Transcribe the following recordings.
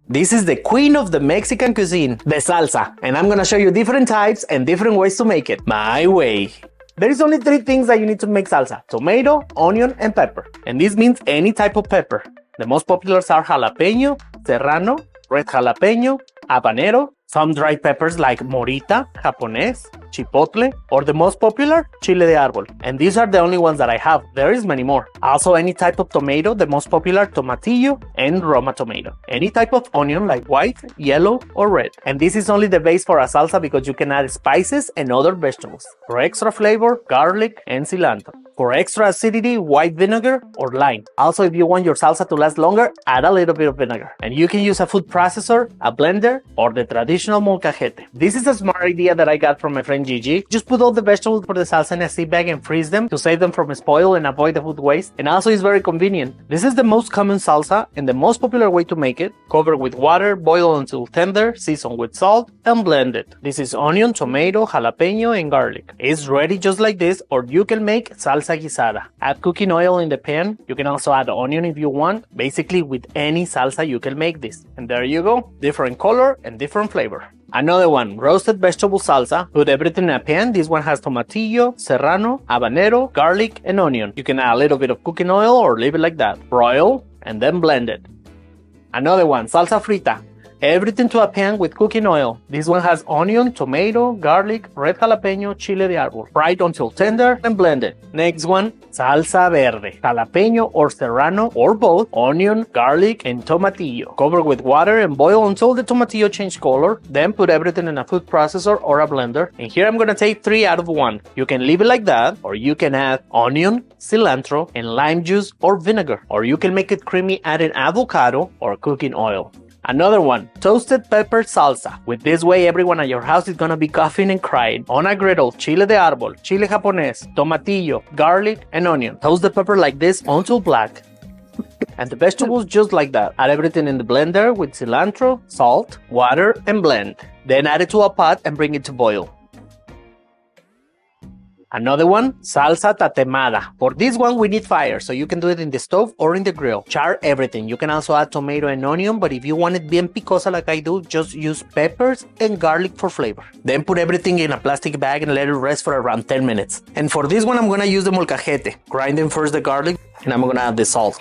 This is the queen of the Mexican cuisine, the salsa, and I'm gonna show you different types and different ways to make it, my way. There is only 3 things that you need to make salsa: tomato, onion, and pepper. And this means any type of pepper. The most popular are jalapeno, serrano, red jalapeno, habanero, some dry peppers like morita, japonés, chipotle, or the most popular, chile de árbol. And these are the only ones that I have. There is many more. Also any type of tomato, the most popular, tomatillo and Roma tomato. Any type of onion like white, yellow, or red. And this is only the base for a salsa because you can add spices and other vegetables. For extra flavor, garlic and cilantro. For extra acidity, white vinegar or lime. Also, if you want your salsa to last longer, add a little bit of vinegar. And you can use a food processor, a blender, or the traditional molcajete. This is a smart idea that I got from my friend Gigi. Just put all the vegetables for the salsa in a seed bag and freeze them to save them from spoil and avoid the food waste. And also it's very convenient. This is the most common salsa and the most popular way to make it. Cover with water, boil until tender, season with salt, and blend it. This is onion, tomato, jalapeno, and garlic. It's ready just like this, or you can make salsa guisada. Add cooking oil in the pan. You can also add onion if you want. Basically, with any salsa you can make this. And there you go, different color and different flavor. Another one, roasted vegetable salsa. Put everything in a pan. This one has tomatillo, serrano, habanero, garlic, and onion. You can add a little bit of cooking oil or leave it like that. Broil and then blend it. Another one, salsa frita. Everything to a pan with cooking oil. This one has onion, tomato, garlic, red jalapeno, chile de árbol. Fry it until tender and blend it. Next one, salsa verde. Jalapeno or serrano or both, onion, garlic, and tomatillo. Cover with water and boil until the tomatillo change color. Then put everything in a food processor or a blender. And here I'm gonna take 3 out of 1. You can leave it like that, or you can add onion, cilantro, and lime juice or vinegar. Or you can make it creamy adding avocado or cooking oil. Another one, toasted pepper salsa. With this way, everyone at your house is gonna be coughing and crying. On a griddle, chile de árbol, chile japonés, tomatillo, garlic, and onion. Toast the pepper like this until black. And the vegetables just like that. Add everything in the blender with cilantro, salt, water, and blend. Then add it to a pot and bring it to boil. Another one, salsa tatemada. For this one, we need fire, so you can do it in the stove or in the grill. Char everything. You can also add tomato and onion, but if you want it bien picosa like I do, just use peppers and garlic for flavor. Then put everything in a plastic bag and let it rest for around 10 minutes. And for this one, I'm gonna use the molcajete. Grinding first the garlic, and I'm gonna add the salt.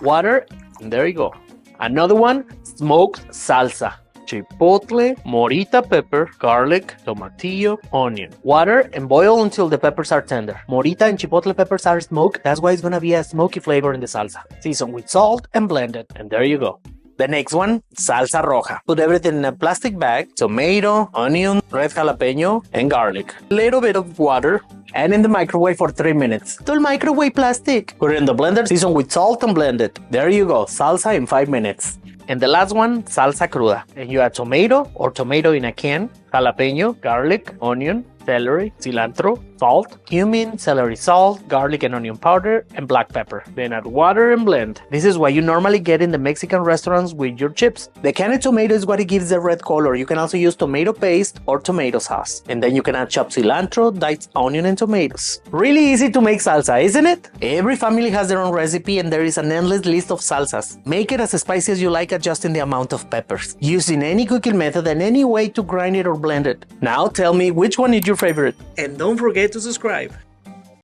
Water, and there you go. Another one, smoked salsa. Chipotle, morita pepper, garlic, tomatillo, onion. Water and boil until the peppers are tender. Morita and chipotle peppers are smoked, that's why it's gonna be a smoky flavor in the salsa. Season with salt and blend it, and there you go. The next one, salsa roja. Put everything in a plastic bag, tomato, onion, red jalapeno, and garlic. A little bit of water, and in the microwave for 3 minutes. Don't microwave plastic. Put it in the blender, season with salt and blend it. There you go, salsa in 5 minutes. And the last one, salsa cruda. And you add tomato or tomato in a can, jalapeno, garlic, onion, celery, cilantro, salt, cumin, celery salt, garlic and onion powder, and black pepper. Then add water and blend. This is what you normally get in the Mexican restaurants with your chips. The canned tomato is what it gives the red color. You can also use tomato paste or tomato sauce. And then you can add chopped cilantro, diced onion, and tomatoes. Really easy to make salsa, isn't it? Every family has their own recipe and there is an endless list of salsas. Make it as spicy as you like, adjusting the amount of peppers. Using any cooking method and any way to grind it or blend it. Now tell me, which one is your favorite? And don't forget to subscribe.